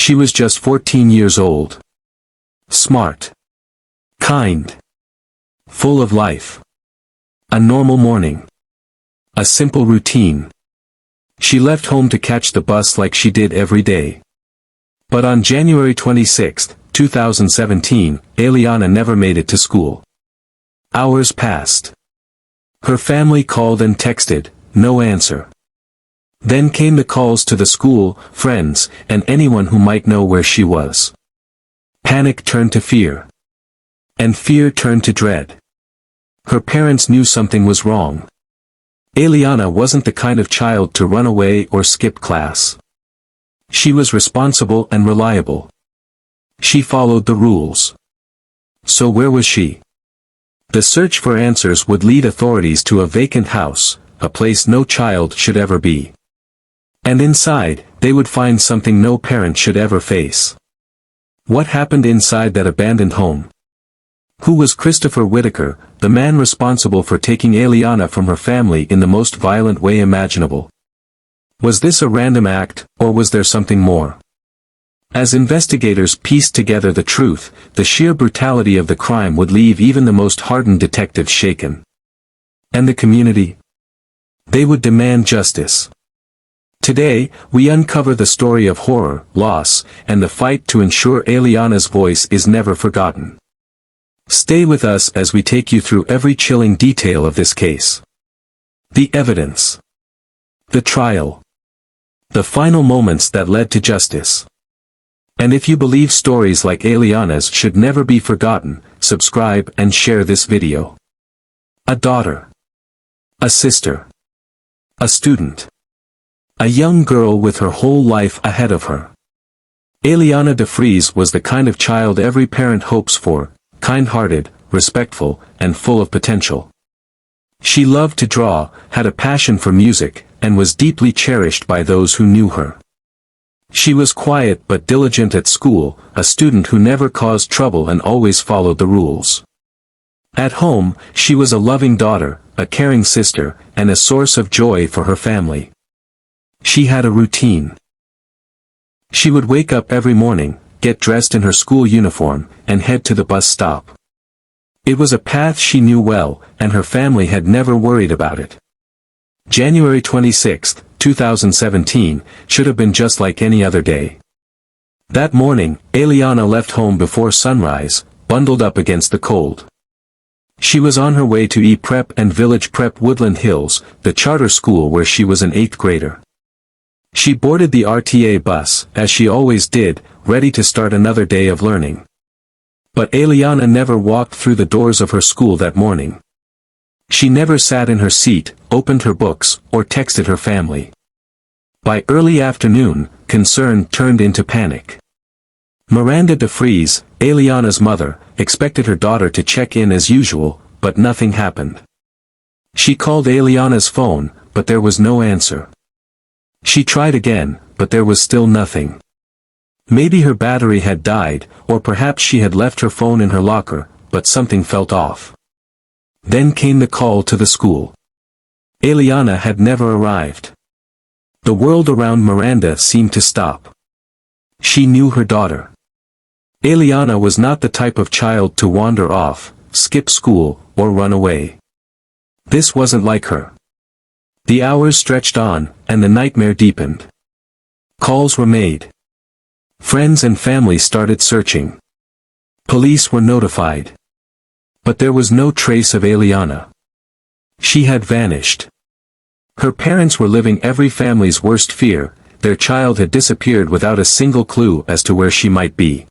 She was just 14 years old. Smart. Kind. Full of life. A normal morning. A simple routine. She left home to catch the bus like she did every day. But on January 26, 2017, Eliana never made it to school. Hours passed. Her family called and texted, no answer. Then came the calls to the school, friends, and anyone who might know where she was. Panic turned to fear. And fear turned to dread. Her parents knew something was wrong. Eliana wasn't the kind of child to run away or skip class. She was responsible and reliable. She followed the rules. So where was she? The search for answers would lead authorities to a vacant house, a place no child should ever be. And inside, they would find something no parent should ever face. What happened inside that abandoned home? Who was Christopher Whitaker, the man responsible for taking Eliana from her family in the most violent way imaginable? Was this a random act, or was there something more? As investigators pieced together the truth, the sheer brutality of the crime would leave even the most hardened detectives shaken. And the community? They would demand justice. Today, we uncover the story of horror, loss, and the fight to ensure Eliana's voice is never forgotten. Stay with us as we take you through every chilling detail of this case. The evidence. The trial. The final moments that led to justice. And if you believe stories like Eliana's should never be forgotten, subscribe and share this video. A daughter. A sister. A student. A young girl with her whole life ahead of her. Eliana DeFries was the kind of child every parent hopes for, kind-hearted, respectful, and full of potential. She loved to draw, had a passion for music, and was deeply cherished by those who knew her. She was quiet but diligent at school, a student who never caused trouble and always followed the rules. At home, she was a loving daughter, a caring sister, and a source of joy for her family. She had a routine. She would wake up every morning, get dressed in her school uniform, and head to the bus stop. It was a path she knew well, and her family had never worried about it. January 26, 2017, should have been just like any other day. That morning, Eliana left home before sunrise, bundled up against the cold. She was on her way to E-Prep and Village Prep Woodland Hills, the charter school where she was an 8th grader. She boarded the RTA bus, as she always did, ready to start another day of learning. But Eliana never walked through the doors of her school that morning. She never sat in her seat, opened her books, or texted her family. By early afternoon, concern turned into panic. Miranda DeFries, Eliana's mother, expected her daughter to check in as usual, but nothing happened. She called Eliana's phone, but there was no answer. She tried again, but there was still nothing. Maybe her battery had died, or perhaps she had left her phone in her locker, but something felt off. Then came the call to the school. Eliana had never arrived. The world around Miranda seemed to stop. She knew her daughter. Eliana was not the type of child to wander off, skip school, or run away. This wasn't like her. The hours stretched on, and the nightmare deepened. Calls were made. Friends and family started searching. Police were notified. But there was no trace of Eliana. She had vanished. Her parents were living every family's worst fear, their child had disappeared without a single clue as to where she might be.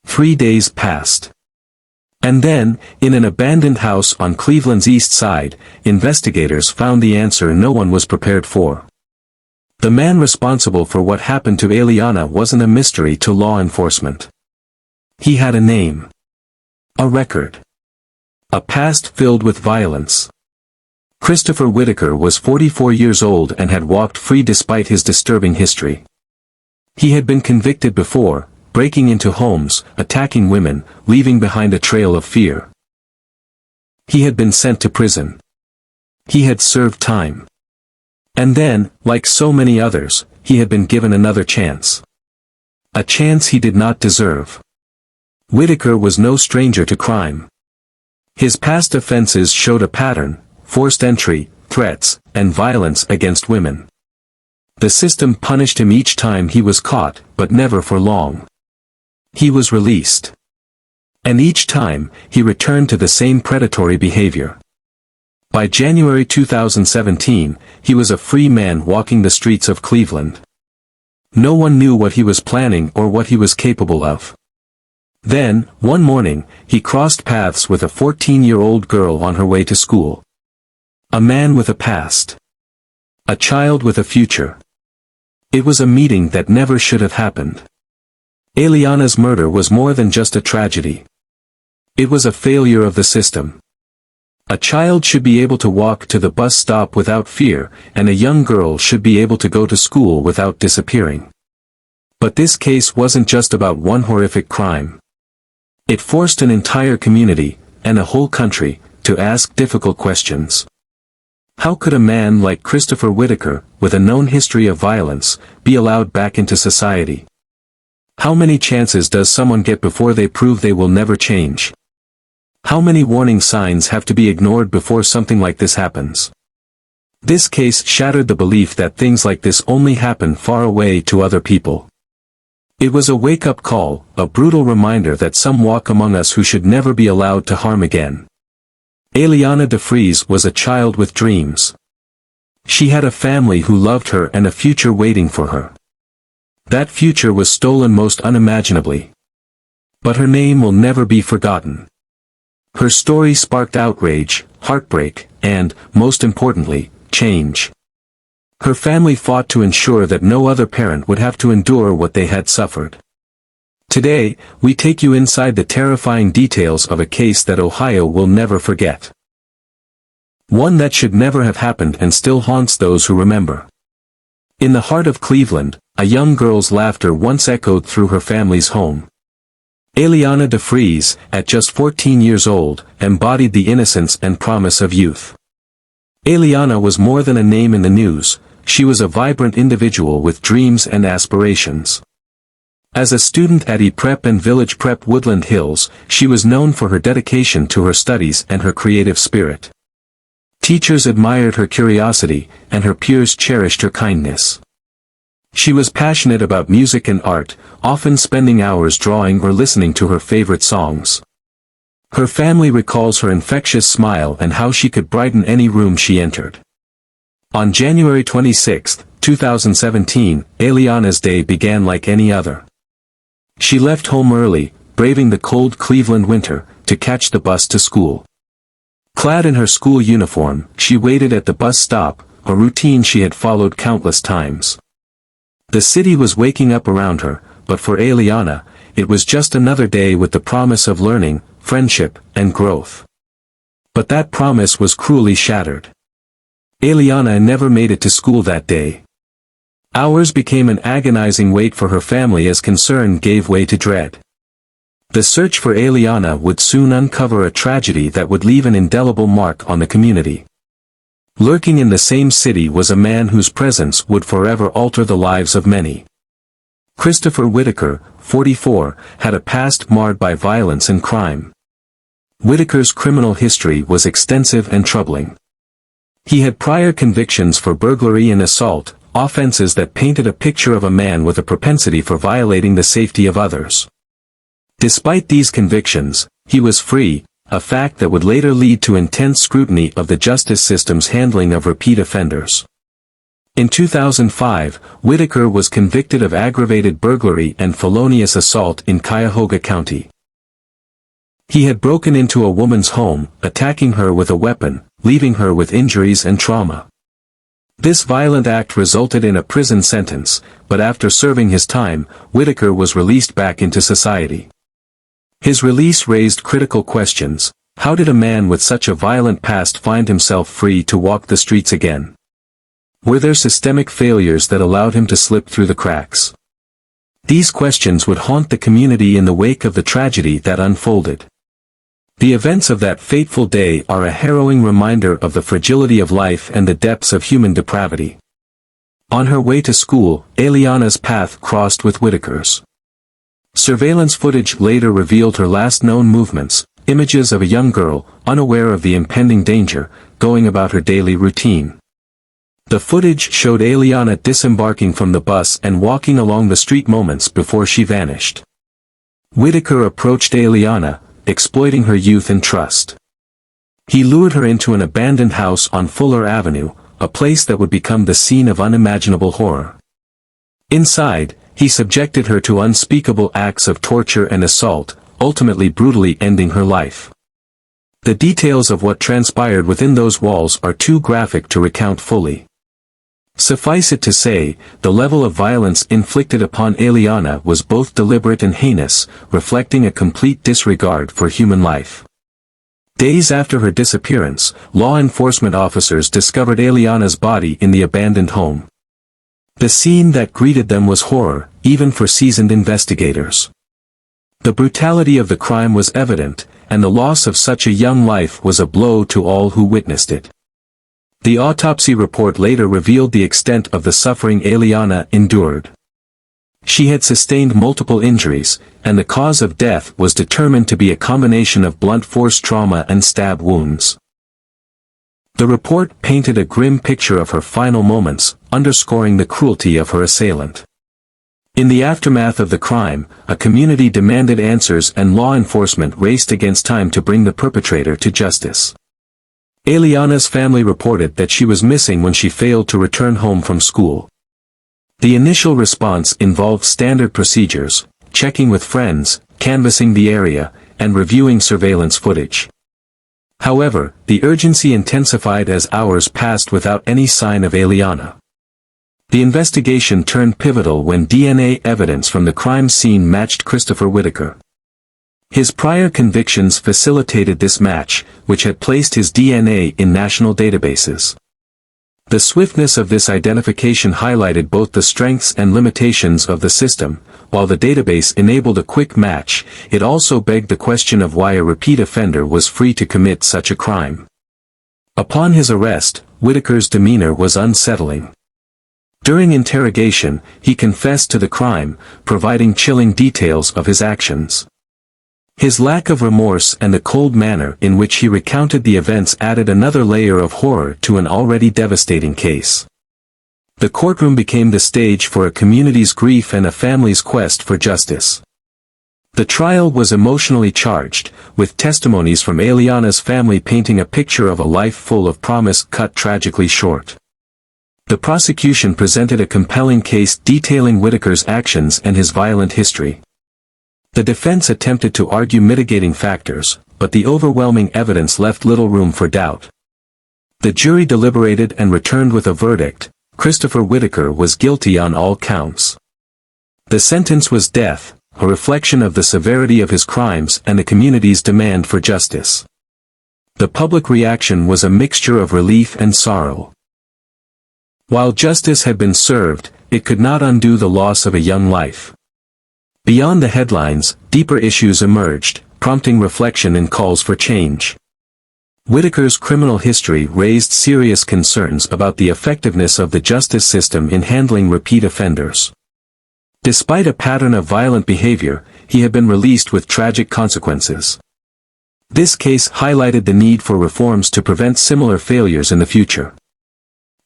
3 days passed. And then, in an abandoned house on Cleveland's east side, investigators found the answer no one was prepared for. The man responsible for what happened to Eliana wasn't a mystery to law enforcement. He had a name. A record. A past filled with violence. Christopher Whitaker was 44 years old and had walked free despite his disturbing history. He had been convicted before, breaking into homes, attacking women, leaving behind a trail of fear. He had been sent to prison. He had served time. And then, like so many others, he had been given another chance. a chance he did not deserve. Whitaker was no stranger to crime. His past offenses showed a pattern: forced entry, threats, and violence against women. The system punished him each time he was caught, but never for long. He was released. And each time, he returned to the same predatory behavior. By January 2017, he was a free man walking the streets of Cleveland. No one knew what he was planning or what he was capable of. Then, one morning, he crossed paths with a 14-year-old girl on her way to school. A man with a past. A child with a future. It was a meeting that never should have happened. Eliana's murder was more than just a tragedy. It was a failure of the system. A child should be able to walk to the bus stop without fear, and a young girl should be able to go to school without disappearing. But this case wasn't just about one horrific crime. It forced an entire community, and a whole country, to ask difficult questions. How could a man like Christopher Whitaker, with a known history of violence, be allowed back into society? How many chances does someone get before they prove they will never change? How many warning signs have to be ignored before something like this happens? This case shattered the belief that things like this only happen far away to other people. It was a wake-up call, a brutal reminder that some walk among us who should never be allowed to harm again. Eliana DeFries was a child with dreams. She had a family who loved her and a future waiting for her. That future was stolen most unimaginably. But her name will never be forgotten. Her story sparked outrage, heartbreak, and, most importantly, change. Her family fought to ensure that no other parent would have to endure what they had suffered. Today, we take you inside the terrifying details of a case that Ohio will never forget. One that should never have happened and still haunts those who remember. In the heart of Cleveland, a young girl's laughter once echoed through her family's home. Eliana DeFries, at just 14 years old, embodied the innocence and promise of youth. Eliana was more than a name in the news, she was a vibrant individual with dreams and aspirations. As a student at E-Prep and Village Prep Woodland Hills, she was known for her dedication to her studies and her creative spirit. Teachers admired her curiosity, and her peers cherished her kindness. She was passionate about music and art, often spending hours drawing or listening to her favorite songs. Her family recalls her infectious smile and how she could brighten any room she entered. On January 26, 2017, Eliana's day began like any other. She left home early, braving the cold Cleveland winter, to catch the bus to school. Clad in her school uniform, she waited at the bus stop, a routine she had followed countless times. The city was waking up around her, but for Eliana, it was just another day with the promise of learning, friendship, and growth. But that promise was cruelly shattered. Eliana never made it to school that day. Hours became an agonizing wait for her family as concern gave way to dread. The search for Eliana would soon uncover a tragedy that would leave an indelible mark on the community. Lurking in the same city was a man whose presence would forever alter the lives of many. Christopher Whitaker, 44, had a past marred by violence and crime. Whitaker's criminal history was extensive and troubling. He had prior convictions for burglary and assault, offenses that painted a picture of a man with a propensity for violating the safety of others. Despite these convictions, he was free, a fact that would later lead to intense scrutiny of the justice system's handling of repeat offenders. In 2005, Whitaker was convicted of aggravated burglary and felonious assault in Cuyahoga County. He had broken into a woman's home, attacking her with a weapon, leaving her with injuries and trauma. This violent act resulted in a prison sentence, but after serving his time, Whitaker was released back into society. His release raised critical questions. How did a man with such a violent past find himself free to walk the streets again? Were there systemic failures that allowed him to slip through the cracks? These questions would haunt the community in the wake of the tragedy that unfolded. The events of that fateful day are a harrowing reminder of the fragility of life and the depths of human depravity. On her way to school, Eliana's path crossed with Whitaker's. Surveillance footage later revealed her last known movements, images of a young girl, unaware of the impending danger, going about her daily routine. The footage showed Eliana disembarking from the bus and walking along the street moments before she vanished. Whitaker approached Eliana, exploiting her youth and trust. He lured her into an abandoned house on Fuller Avenue, a place that would become the scene of unimaginable horror. Inside, he subjected her to unspeakable acts of torture and assault, ultimately brutally ending her life. The details of what transpired within those walls are too graphic to recount fully. Suffice it to say, the level of violence inflicted upon Eliana was both deliberate and heinous, reflecting a complete disregard for human life. Days after her disappearance, law enforcement officers discovered Eliana's body in the abandoned home. The scene that greeted them was horror, even for seasoned investigators. The brutality of the crime was evident, and the loss of such a young life was a blow to all who witnessed it. The autopsy report later revealed the extent of the suffering Eliana endured. She had sustained multiple injuries, and the cause of death was determined to be a combination of blunt force trauma and stab wounds. The report painted a grim picture of her final moments, underscoring the cruelty of her assailant. In the aftermath of the crime, a community demanded answers and law enforcement raced against time to bring the perpetrator to justice. Eliana's family reported that she was missing when she failed to return home from school. The initial response involved standard procedures, checking with friends, canvassing the area, and reviewing surveillance footage. However, the urgency intensified as hours passed without any sign of Eliana. The investigation turned pivotal when DNA evidence from the crime scene matched Christopher Whitaker. His prior convictions facilitated this match, which had placed his DNA in national databases. The swiftness of this identification highlighted both the strengths and limitations of the system. While the database enabled a quick match, it also begged the question of why a repeat offender was free to commit such a crime. Upon his arrest, Whitaker's demeanor was unsettling. During interrogation, he confessed to the crime, providing chilling details of his actions. His lack of remorse and the cold manner in which he recounted the events added another layer of horror to an already devastating case. The courtroom became the stage for a community's grief and a family's quest for justice. The trial was emotionally charged, with testimonies from Eliana's family painting a picture of a life full of promise cut tragically short. The prosecution presented a compelling case detailing Whitaker's actions and his violent history. The defense attempted to argue mitigating factors, but the overwhelming evidence left little room for doubt. The jury deliberated and returned with a verdict: Christopher Whitaker was guilty on all counts. The sentence was death, a reflection of the severity of his crimes and the community's demand for justice. The public reaction was a mixture of relief and sorrow. While justice had been served, it could not undo the loss of a young life. Beyond the headlines, deeper issues emerged, prompting reflection and calls for change. Whitaker's criminal history raised serious concerns about the effectiveness of the justice system in handling repeat offenders. Despite a pattern of violent behavior, he had been released with tragic consequences. This case highlighted the need for reforms to prevent similar failures in the future.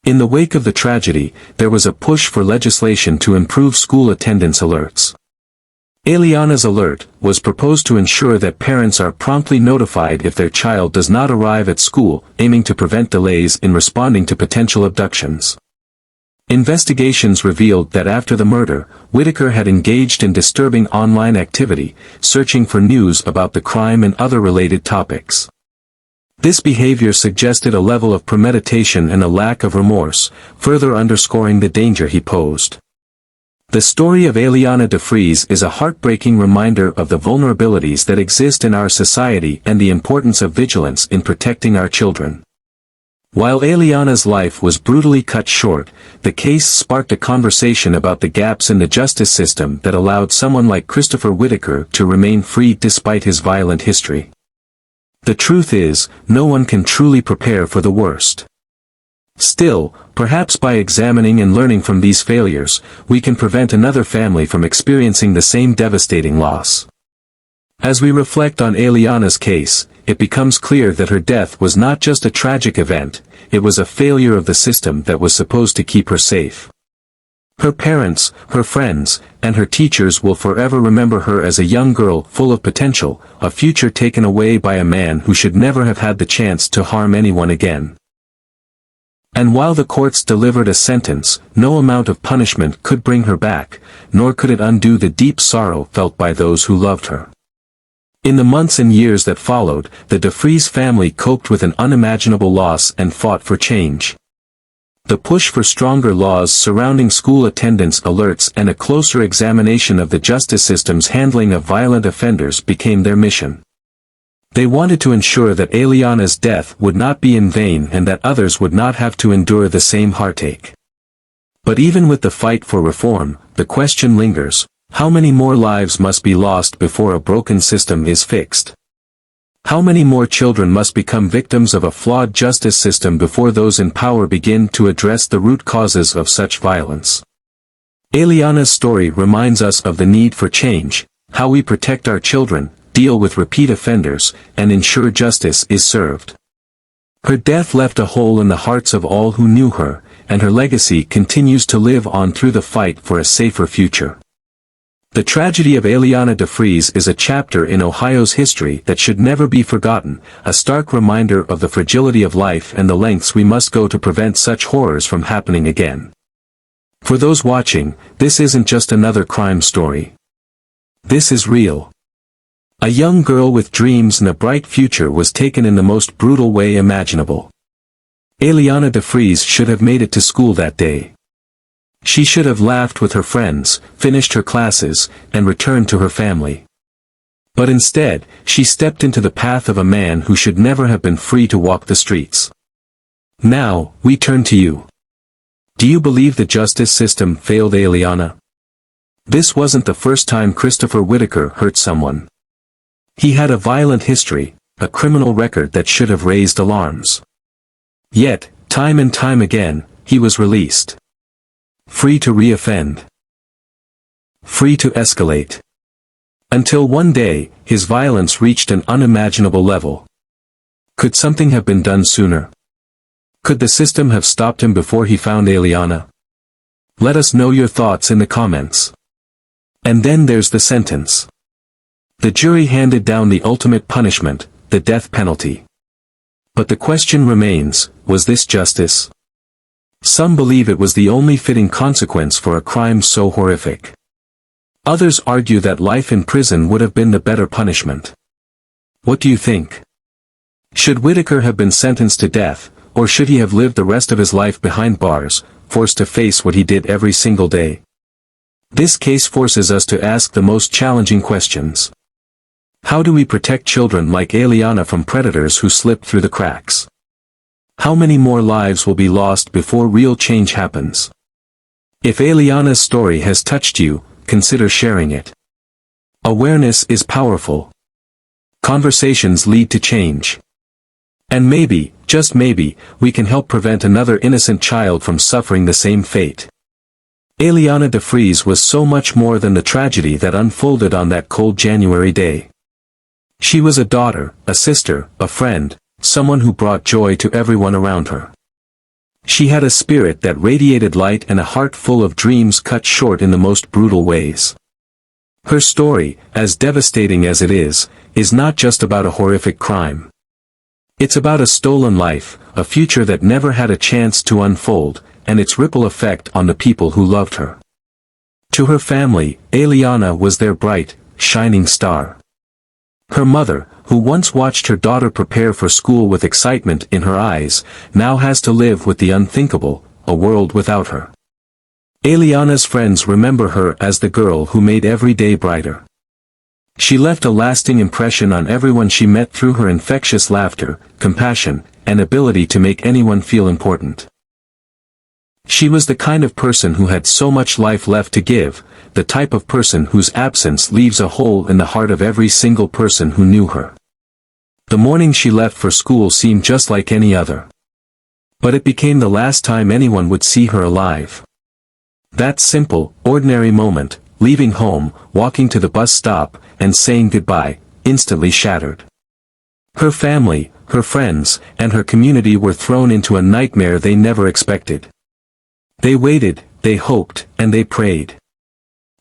In the wake of the tragedy, there was a push for legislation to improve school attendance alerts. Eliana's alert was proposed to ensure that parents are promptly notified if their child does not arrive at school, aiming to prevent delays in responding to potential abductions. Investigations revealed that after the murder, Whitaker had engaged in disturbing online activity, searching for news about the crime and other related topics. This behavior suggested a level of premeditation and a lack of remorse, further underscoring the danger he posed. The story of Eliana DeFries is a heartbreaking reminder of the vulnerabilities that exist in our society and the importance of vigilance in protecting our children. While Eliana's life was brutally cut short, the case sparked a conversation about the gaps in the justice system that allowed someone like Christopher Whitaker to remain free despite his violent history. The truth is, no one can truly prepare for the worst. Still, perhaps by examining and learning from these failures, we can prevent another family from experiencing the same devastating loss. As we reflect on Eliana's case, it becomes clear that her death was not just a tragic event, it was a failure of the system that was supposed to keep her safe. Her parents, her friends, and her teachers will forever remember her as a young girl full of potential, a future taken away by a man who should never have had the chance to harm anyone again. And while the courts delivered a sentence, no amount of punishment could bring her back, nor could it undo the deep sorrow felt by those who loved her. In the months and years that followed, the de Vries family coped with an unimaginable loss and fought for change. The push for stronger laws surrounding school attendance alerts and a closer examination of the justice system's handling of violent offenders became their mission. They wanted to ensure that Eliana's death would not be in vain and that others would not have to endure the same heartache. But even with the fight for reform, the question lingers: how many more lives must be lost before a broken system is fixed? How many more children must become victims of a flawed justice system before those in power begin to address the root causes of such violence? Eliana's story reminds us of the need for change, how we protect our children, deal with repeat offenders, and ensure justice is served. Her death left a hole in the hearts of all who knew her, and her legacy continues to live on through the fight for a safer future. The tragedy of Eliana de Vries is a chapter in Ohio's history that should never be forgotten, a stark reminder of the fragility of life and the lengths we must go to prevent such horrors from happening again. For those watching, this isn't just another crime story. This is real. A young girl with dreams and a bright future was taken in the most brutal way imaginable. Eliana de Vries should have made it to school that day. She should have laughed with her friends, finished her classes, and returned to her family. But instead, she stepped into the path of a man who should never have been free to walk the streets. Now, we turn to you. Do you believe the justice system failed Eliana? This wasn't the first time Christopher Whitaker hurt someone. He had a violent history, a criminal record that should have raised alarms. Yet, time and time again, he was released. Free to reoffend. Free to escalate. Until one day, his violence reached an unimaginable level. Could something have been done sooner? Could the system have stopped him before he found Eliana? Let us know your thoughts in the comments. And then there's the sentence. The jury handed down the ultimate punishment, the death penalty. But the question remains, was this justice? Some believe it was the only fitting consequence for a crime so horrific. Others argue that life in prison would have been the better punishment. What do you think? Should Whitaker have been sentenced to death, or should he have lived the rest of his life behind bars, forced to face what he did every single day? This case forces us to ask the most challenging questions. How do we protect children like Eliana from predators who slip through the cracks? How many more lives will be lost before real change happens? If Eliana's story has touched you, consider sharing it. Awareness is powerful. Conversations lead to change. And maybe, just maybe, we can help prevent another innocent child from suffering the same fate. Eliana de Vries was so much more than the tragedy that unfolded on that cold January day. She was a daughter, a sister, a friend, someone who brought joy to everyone around her. She had a spirit that radiated light and a heart full of dreams cut short in the most brutal ways. Her story, as devastating as it is not just about a horrific crime. It's about a stolen life, a future that never had a chance to unfold, and its ripple effect on the people who loved her. To her family, Eliana was their bright, shining star. Her mother, who once watched her daughter prepare for school with excitement in her eyes, now has to live with the unthinkable, a world without her. Eliana's friends remember her as the girl who made every day brighter. She left a lasting impression on everyone she met through her infectious laughter, compassion, and ability to make anyone feel important. She was the kind of person who had so much life left to give, the type of person whose absence leaves a hole in the heart of every single person who knew her. The morning she left for school seemed just like any other. But it became the last time anyone would see her alive. That simple, ordinary moment, leaving home, walking to the bus stop, and saying goodbye, instantly shattered. Her family, her friends, and her community were thrown into a nightmare they never expected. They waited, they hoped, and they prayed.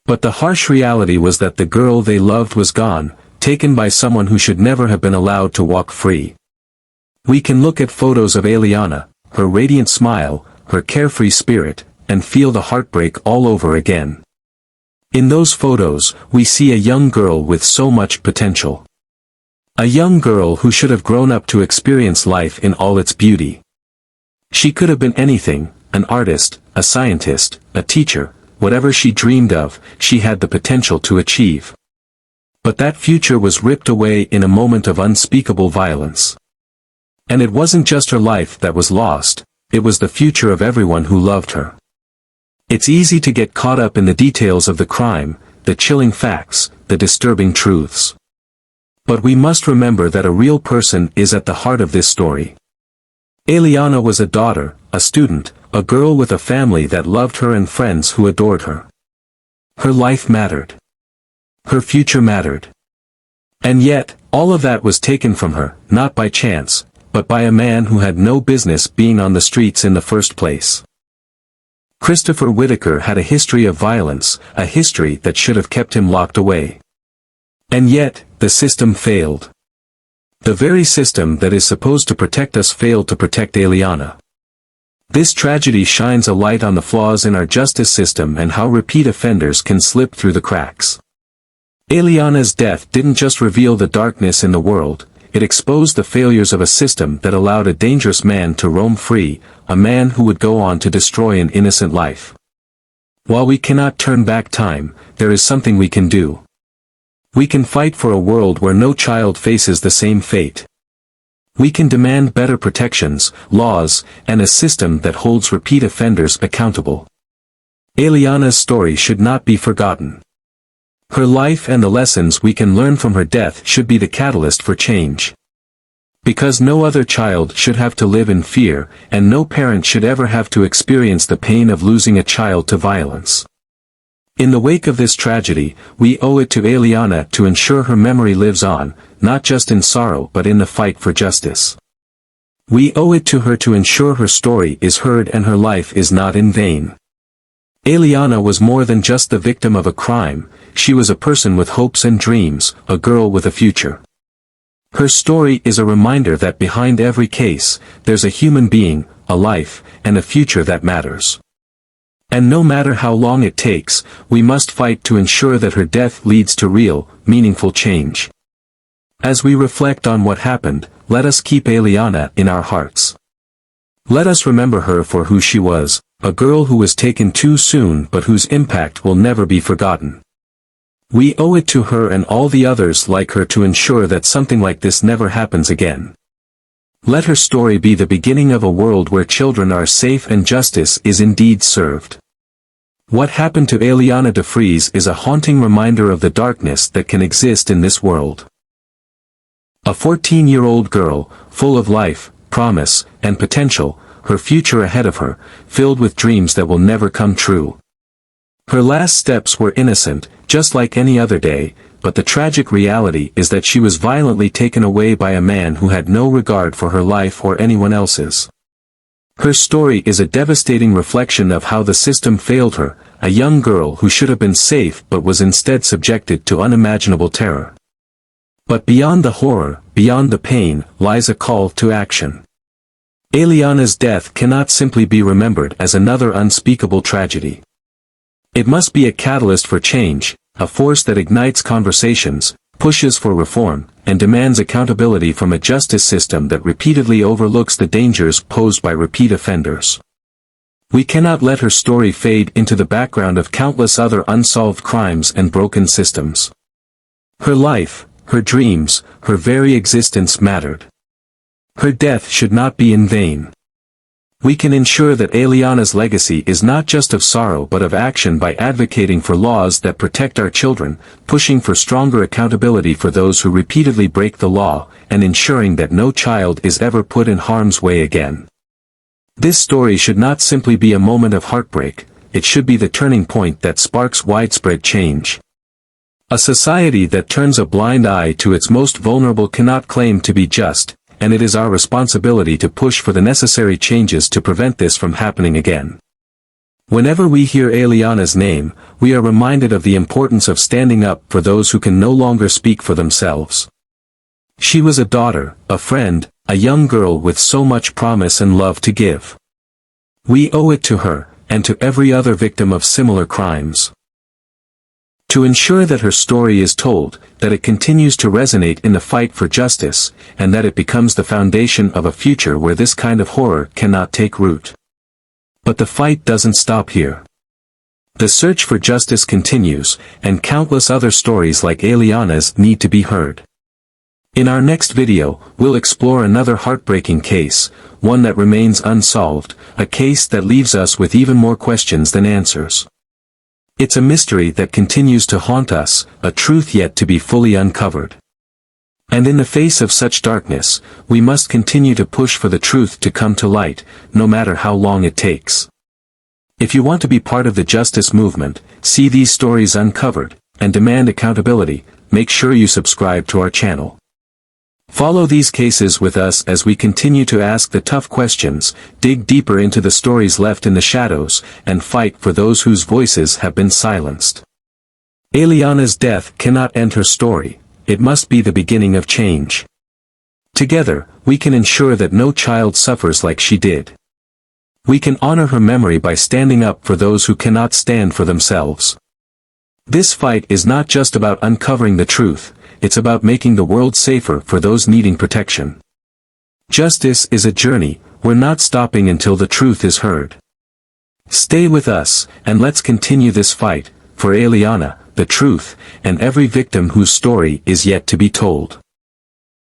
But the harsh reality was that the girl they loved was gone, taken by someone who should never have been allowed to walk free. We can look at photos of Eliana, her radiant smile, her carefree spirit, and feel the heartbreak all over again. In those photos, we see a young girl with so much potential. A young girl who should have grown up to experience life in all its beauty. She could have been anything, an artist, a scientist, a teacher, whatever she dreamed of, she had the potential to achieve. But that future was ripped away in a moment of unspeakable violence. And it wasn't just her life that was lost, it was the future of everyone who loved her. It's easy to get caught up in the details of the crime, the chilling facts, the disturbing truths. But we must remember that a real person is at the heart of this story. Eliana was a daughter, a student, a girl with a family that loved her and friends who adored her. Her life mattered. Her future mattered. And yet, all of that was taken from her, not by chance, but by a man who had no business being on the streets in the first place. Christopher Whitaker had a history of violence, a history that should have kept him locked away. And yet, the system failed. The very system that is supposed to protect us failed to protect Eliana. This tragedy shines a light on the flaws in our justice system and how repeat offenders can slip through the cracks. Eliana's death didn't just reveal the darkness in the world, it exposed the failures of a system that allowed a dangerous man to roam free, a man who would go on to destroy an innocent life. While we cannot turn back time, there is something we can do. We can fight for a world where no child faces the same fate. We can demand better protections, laws, and a system that holds repeat offenders accountable. Eliana's story should not be forgotten. Her life and the lessons we can learn from her death should be the catalyst for change. Because no other child should have to live in fear, and no parent should ever have to experience the pain of losing a child to violence. In the wake of this tragedy, we owe it to Eliana to ensure her memory lives on, not just in sorrow but in the fight for justice. We owe it to her to ensure her story is heard and her life is not in vain. Eliana was more than just the victim of a crime, she was a person with hopes and dreams, a girl with a future. Her story is a reminder that behind every case, there's a human being, a life, and a future that matters. And no matter how long it takes, we must fight to ensure that her death leads to real, meaningful change. As we reflect on what happened, let us keep Eliana in our hearts. Let us remember her for who she was, a girl who was taken too soon but whose impact will never be forgotten. We owe it to her and all the others like her to ensure that something like this never happens again. Let her story be the beginning of a world where children are safe and justice is indeed served. What happened to Eliana DeFries is a haunting reminder of the darkness that can exist in this world. A 14-year-old girl, full of life, promise, and potential, her future ahead of her, filled with dreams that will never come true. Her last steps were innocent, just like any other day, but the tragic reality is that she was violently taken away by a man who had no regard for her life or anyone else's. Her story is a devastating reflection of how the system failed her, a young girl who should have been safe but was instead subjected to unimaginable terror. But beyond the horror, beyond the pain, lies a call to action. Eliana's death cannot simply be remembered as another unspeakable tragedy. It must be a catalyst for change, a force that ignites conversations, pushes for reform, and demands accountability from a justice system that repeatedly overlooks the dangers posed by repeat offenders. We cannot let her story fade into the background of countless other unsolved crimes and broken systems. Her life, her dreams, her very existence mattered. Her death should not be in vain. We can ensure that Eliana's legacy is not just of sorrow but of action by advocating for laws that protect our children, pushing for stronger accountability for those who repeatedly break the law, and ensuring that no child is ever put in harm's way again. This story should not simply be a moment of heartbreak, it should be the turning point that sparks widespread change. A society that turns a blind eye to its most vulnerable cannot claim to be just, and it is our responsibility to push for the necessary changes to prevent this from happening again. Whenever we hear Eliana's name, we are reminded of the importance of standing up for those who can no longer speak for themselves. She was a daughter, a friend, a young girl with so much promise and love to give. We owe it to her, and to every other victim of similar crimes, to ensure that her story is told, that it continues to resonate in the fight for justice, and that it becomes the foundation of a future where this kind of horror cannot take root. But the fight doesn't stop here. The search for justice continues, and countless other stories like Eliana's need to be heard. In our next video, we'll explore another heartbreaking case, one that remains unsolved, a case that leaves us with even more questions than answers. It's a mystery that continues to haunt us, a truth yet to be fully uncovered. And in the face of such darkness, we must continue to push for the truth to come to light, no matter how long it takes. If you want to be part of the justice movement, see these stories uncovered, and demand accountability, make sure you subscribe to our channel. Follow these cases with us as we continue to ask the tough questions, dig deeper into the stories left in the shadows, and fight for those whose voices have been silenced. Eliana's death cannot end her story, it must be the beginning of change. Together, we can ensure that no child suffers like she did. We can honor her memory by standing up for those who cannot stand for themselves. This fight is not just about uncovering the truth, it's about making the world safer for those needing protection. Justice is a journey, we're not stopping until the truth is heard. Stay with us, and let's continue this fight, for Eliana, the truth, and every victim whose story is yet to be told.